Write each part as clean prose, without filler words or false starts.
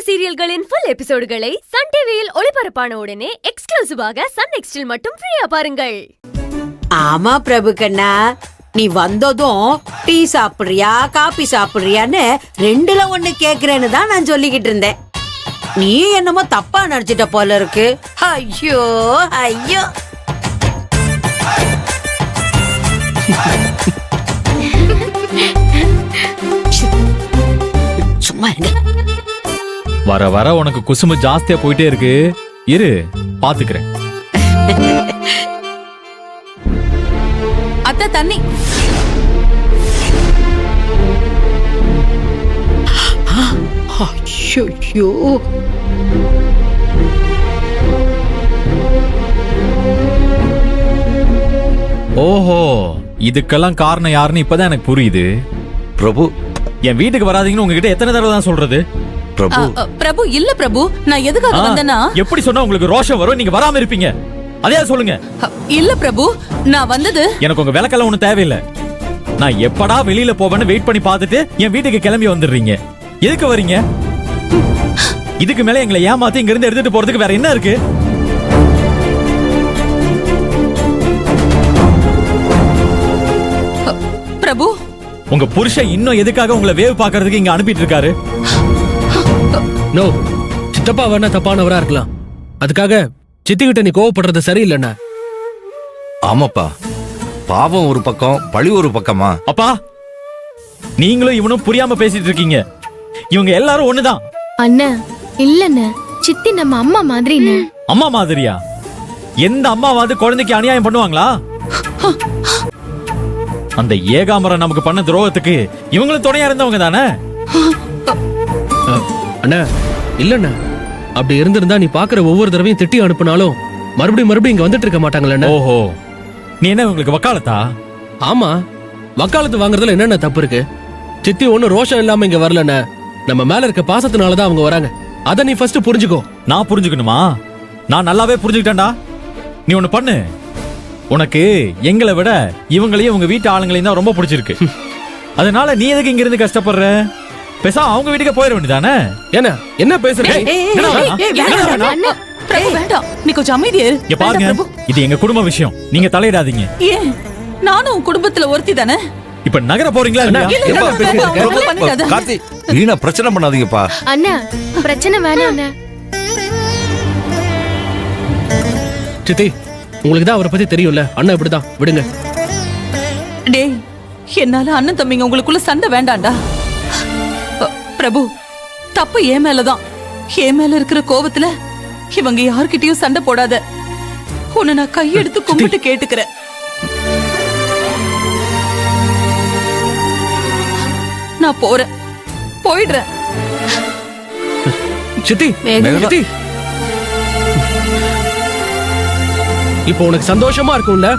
சீரியல்களின் full எபிசோடுகளை Sun டிவியில் ஒளிபரப்பான உடனே எக்ஸ்க்ளூசிவாக சன் நெக்ஸ்டில் மட்டும் ஃப்ரீயா பாருங்கள். ஆமா பிரபு கண்ணா, நீ வந்ததும் டீ சாப்பிடுறியா காபி சாப்பிடுறியான்னு ரெண்டுல ஒண்ணு கேக்குறேன்னு தான் நான் சொல்லிக்கிட்டு இருந்தேன். நீ என்னமோ தப்பா நினைச்சிட்ட போல இருக்கு. ஐயோ ஐயோ, சும்மா இருங்க. வர வர உனக்கு குசுமு ஜாஸ்தியா போயிட்டே இருக்கு. இரு பாத்துக்கிறேன். அத்தை தண்ணி. ஐயோ, ஓஹோ, இதுக்கெல்லாம் காரணம் யாருன்னு இப்பதான் எனக்கு புரியுது. பிரபு, என் வீட்டுக்கு வராதீங்கன்னு உங்ககிட்ட எத்தனை தடவை தான் சொல்றது? பிரபு பிரபு இல்ல பிரபு, நான் எதுக்காக வந்தேன்னா எப்படி சொன்னா உங்களுக்கு ரோஷம் வரும்? நீங்க வராம இருப்பீங்க. அதையா சொல்லுங்க. இல்ல பிரபு, நான் வந்தது எனக்கு உங்க விளக்கெல்லாம் ஒண்ணு தேவையில்லை. நான் எப்படா வெளியில போவேன்னு வெயிட் பண்ணி பார்த்துட்டு என் வீட்டுக்கு கிளம்பி வந்துடுறீங்க. எதுக்கு வரீங்க? இதுக்கு மேல எங்களை ஏமாத்தி இங்க இருந்து எடுத்துட்டு போறதுக்கு வேற என்ன இருக்கு? பிரபு, உங்க புருஷன் இன்னும் எதுக்காக உங்களை வேவு பாக்குறதுக்கு இங்க அனுப்பிட்டு இருக்காரு? நோ, சித்தப்பா வேணா தப்பானவரா இருக்கலாம். அதுக்காக சித்திகிட்ட நீ கோவப்படுறது சரியில்லைண்ணா. ஆமாப்பா, பாவம் ஒரு பக்கம் பழி ஒரு பக்கமா? அப்பா, நீங்களும் இவனும் புரியாம பேசிட்டு இருக்கீங்க. இவங்க எல்லாரும் ஒண்ணுதான். அண்ணா இல்லண்ணா, சித்தி நம்ம அம்மா மாதிரிண்ணே. அம்மா மாதிரியா? எந்த அம்மாவாவது குழந்தைக்கு அநியாயம் பண்ணுவாங்களா? அந்த ஏகாம்பரம் நமக்கு பண்ண துரோகத்துக்கு இவங்களும் துணையா இருந்தவங்க தானே. அண்ணா இல்லண்ணா, அப்படி இருந்திருந்தா நீ பாக்குற ஒவ்வொரு தடவையும் திட்டி அனுப்புனாலும் மறுபடியும் இங்க வந்துட்டு இருக்க மாட்டாங்களா? ஓஹோ, நீ என்ன உங்களுக்கு வக்காலத்தா? ஆமா, வக்காலத்து வாங்குறதுல என்னென்ன தப்பு இருக்கு? சித்தி ஒண்ணு ரோஷம் இல்லாம இங்க வரலண்ணா, நம்ம மேல இருக்க பாசத்தினாலதான் அவங்க வராங்க. அத நீ ஃபர்ஸ்ட் புரிஞ்சுக்கோ. நான் புரிஞ்சுக்கணுமா? நான் நல்லாவே புரிஞ்சுக்கிட்டேன்டா. நீ ஒண்ணு பண்ணு, உனக்கு எங்களை விட இவங்களையும் உங்க வீட்டு ஆளுங்களையும் தான் ரொம்ப பிடிச்சிருக்கு. அதனால நீ எதுக்கு இங்க இருந்து கஷ்டப்படுற? பேசா அவங்க வீட்டுக்கு போயிட வேண்டியதானே. என்ன பேசுற? பிரபு வேண்டாம், நீ கொஞ்சம் அமைதியா இரு. இங்க பாருங்க, இது எங்க குடும்ப விஷயம், நீங்க தலையிடாதீங்க. ஏன், நானும் உன் குடும்பத்துல ஒருத்தி தானே. இப்ப நகர போறீங்களா? கார்த்தி, வீணா பிரச்சனை பண்ணாதீங்கப்பா. அண்ணா பிரச்சனை வேணாம் அண்ணா. சித்தி, உங்களுக்கு தான் அவரை பத்தி தெரியும்ல. அண்ணா இப்படிதான், விடுங்க. டேய், என்னால அண்ணன் தம்பிங்க உங்களுக்குள்ள சண்டை வேண்டாம்டா. பிரபு, தப்பு என் மேலதான். என் மேல இருக்கிற கோபத்துல இவங்க யார்கிட்டயும் சண்டை போடாத. உன்னை நான் கையெடுத்து கும்பிட்டு கேட்டுக்கிறேன். நான் போறேன், போயிடுறேன். சித்தி, சித்தி, இப்போ உனக்கு சந்தோஷமா இருக்கும்ல?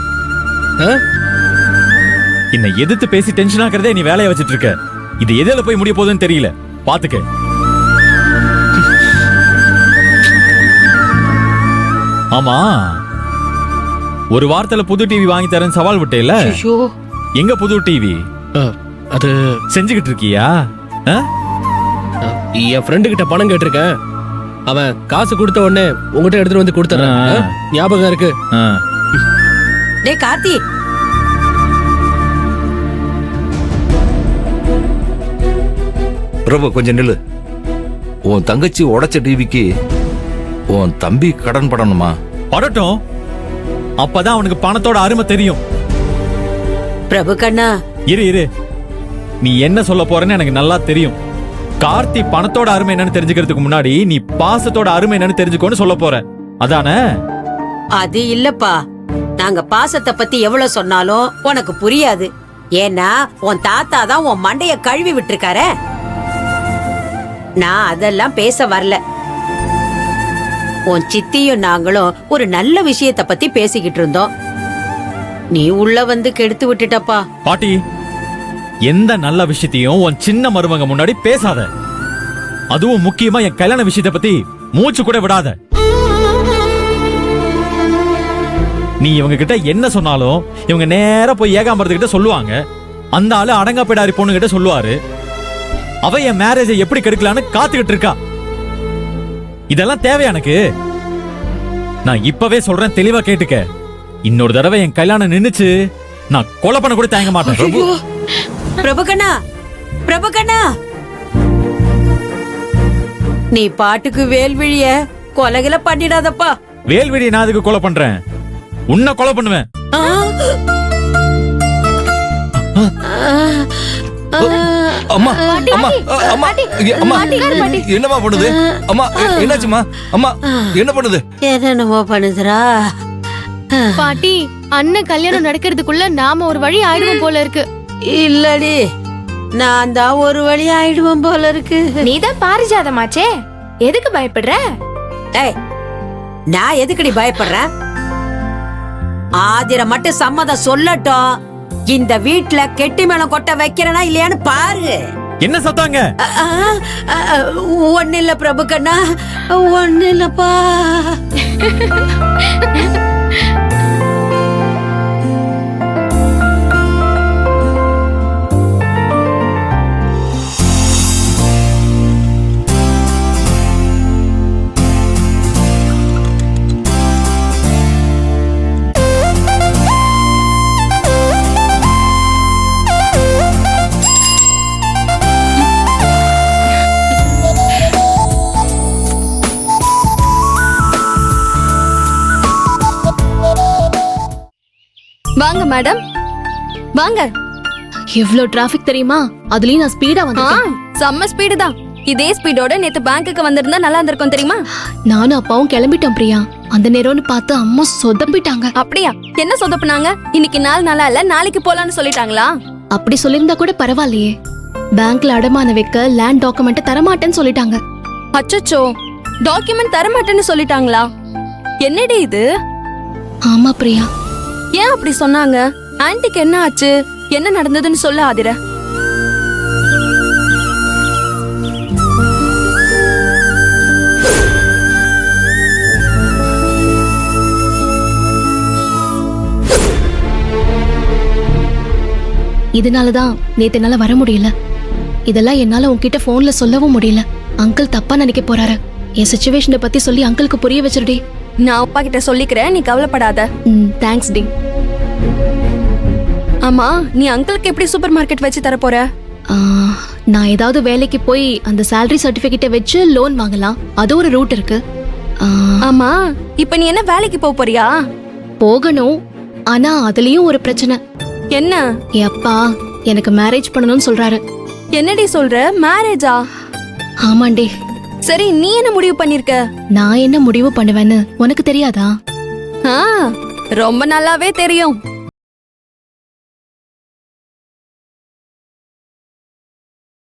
என்னை எதிர்த்து பேசி டென்ஷன் ஆக்குறதே நீ வேலையை வச்சிட்டு இருக்க. இது எதில போய் முடிய போகுதுன்னு தெரியல. பாத்துக்க. ஆமா, ஒரு வாரத்துல புது டிவி வாங்கி தரேன்னு சவால் விட்டேல. எங்க புது டிவி? அது செஞ்சுக்கிட்டு இருக்கியா? என் ஃப்ரெண்டு கிட்ட பணம் கேட்டிருக்கேன். அவன் காசு கொடுத்த உடனே உங்ககிட்ட எடுத்துட்டு வந்து கொடுத்துறேன். ஞாபகம் இருக்கு? டேய் கார்த்தி, பிரபு கொஞ்சம் நில்லு. உன் தங்கச்சி உடைச்ச டிவிக்கு உன் தம்பி கடன் படணுமா? படட்டும், அப்பதான் அவனுக்கு பணத்தோட அருமை தெரியும். பிரபு கண்ணா, இரு, நீ என்ன சொல்ல போறன்னு எனக்கு நல்லா தெரியும். கார்த்தி பணத்தோட அருமை என்னன்னு தெரிஞ்சுக்கிறதுக்கு முன்னாடி நீ பாசத்தோட அருமை என்னன்னு தெரிஞ்சுக்கோன்னு சொல்ல போற, அதானே? அது இல்லப்பா, நாங்க பாசத்தை பத்தி எவ்வளவு சொன்னாலும் உனக்கு புரியாது. ஏன்னா உன் தாத்தா தான் உன் மண்டைய கழுவி விட்டுருக்காரு. நான் அதெல்லாம் பேச வரல. உன் சித்தியும் நாங்களும் ஒரு நல்ல விஷயத்தை பத்தி பேசிக்கிட்டு இருந்தோம். நீ உள்ள வந்து கெடுத்து விட்டுட்டப்பா. பாட்டி, எந்த நல்ல விஷயத்தையும் உன் சின்ன மருமக முன்னாடி பேசாத. அதுவும் முக்கியமா என் கல்யாண விஷயத்தை பத்தி மூச்சு கூட விடாத. நீ இவங்க கிட்ட என்ன சொன்னாலும் இவங்க நேரா போய் ஏகாம்பரத்துக்கிட்ட சொல்லுவாங்க. அந்த ஆளு அடங்கா போயிடாரி பொண்ணு கிட்ட சொல்லுவாரு. அவ என் மேரேஜை எப்படி கெடுக்கலான்னு காத்துக்கிட்டு இருக்கா. இதெல்லாம் தேவையா எனக்கு? நான் இப்பவே சொல்றேன், தெளிவா கேட்டுக்க. இன்னொரு தடவை என் கல்யாணம் நின்னுச்சு, நான் கொலை பண்ண கூட தயங்க மாட்டேன். பிரபுகண்ணா, பிரபுகண்ணா, நீ பாட்டுக்கு வேல்விழிய கொலைகளை பண்ணிடாதப்பா. வேல்விடி நான் அதுக்கு கொலை பண்றேன்? உன்னை கொலை பண்ணுவேன். ஆ? அம்மா அம்மா அம்மா அம்மா என்னம்மா பண்ணுது? அம்மா என்னாச்சுமா? அம்மா என்ன பண்ணுது? என்னென்னமோ பண்ணுதுரா. பாட்டி, அண்ணன் கல்யாணம் நடக்கிறதுக்குள்ள நாம ஒரு வழி ஆயிடுவோம் போல இருக்கு. இல்லடி, நான் தான் ஒரு வழி ஆயிடுவோம் போல இருக்கு. நீதான் பாரிஜாதமாச்சே, எதுக்கு பயப்படுற? ஏய், நான் எதுக்குடி பயப்படுறேன்? ஆதிர மட்டும் சம்மதம் சொல்லட்டும். இந்த வீட்ல கெட்டி மேளம் கொட்ட வைக்கிறனா இல்லையான்னு பாரு. என்ன சத்தாங்க? ஒன்னு இல்ல பிரபுக்கண்ணா, ஒன்னு இல்லப்பா. வாங்க மேடம், வாங்க. எவ்வளவு டிராபிக் தெரியுமா? அதுலயும் நான் ஸ்பீடா வந்தேன். செம்ம ஸ்பீடு தான். இதே ஸ்பீடோட நேத்து பேங்க்குக்கு வந்திருந்தா நல்லா இருந்திருக்கும் தெரியுமா? நானும் அப்பாவும் கிளம்பிட்டோம் பிரியா. அந்த நேரம்னு பார்த்து அம்மா சொதப்பிட்டாங்க. அப்படியா? என்ன சொதப்புனாங்க? இன்னைக்கு நாள் நல்லா இல்ல, நாளைக்கு போலான்னு சொல்லிட்டாங்களா? அப்படி சொல்லிருந்தா கூட பரவாயில்லையே. பேங்க்ல அடமான வைக்க லேண்ட் டாக்குமெண்ட் தரமாட்டேன்னு சொல்லிட்டாங்க. அச்சச்சோ, டாக்குமெண்ட் தரமாட்டேன்னு சொல்லிட்டாங்களா? என்னடி இது? ஆமா பிரியா. ஏன் அப்படி சொன்னாங்க? ஆன்ட்டிக்கு என்ன ஆச்சு? என்ன நடந்ததுன்னு சொல்ல ஆதிர. இதனாலதான் நேத்து என்னால வர முடியல. இதெல்லாம் என்னால உன்கிட்ட போன்ல சொல்லவும் முடியல. அங்கிள் தப்பா நினைக்க போறாரு. என் சிச்சுவேஷனை பத்தி சொல்லி அங்கிளுக்கு புரிய வச்சிருடி. நான் அப்பா கிட்ட சொல்லிக்கிறேன், நீ கவலைப்படாத. தேங்க்ஸ் டி. ஆமா, நீ அங்கிளுக்கு எப்படி சூப்பர் மார்க்கெட் வச்சு தர போற? நான் ஏதாவது வேலைக்கு போய் அந்த salary சர்டிபிகேட்டை வச்சு லோன் வாங்கலாம். அது ஒரு ரூட் இருக்கு. ஆமா, இப்ப நீ என்ன வேலைக்கு போறியா? போகணும். ஆனா அதுலயும் ஒரு பிரச்சனை. என்ன? என் அப்பா எனக்கு மேரேஜ் பண்ணணும்னு சொல்றாரு. என்னடி சொல்ற? மேரேஜா? ஆமாண்டி. சரி, நீ என்ன முடிவு பண்ணிருக்க? நான் என்ன முடிவு பண்ணுவேன்னு உனக்கு தெரியாதா? ரொம்ப நல்லாவே தெரியும்.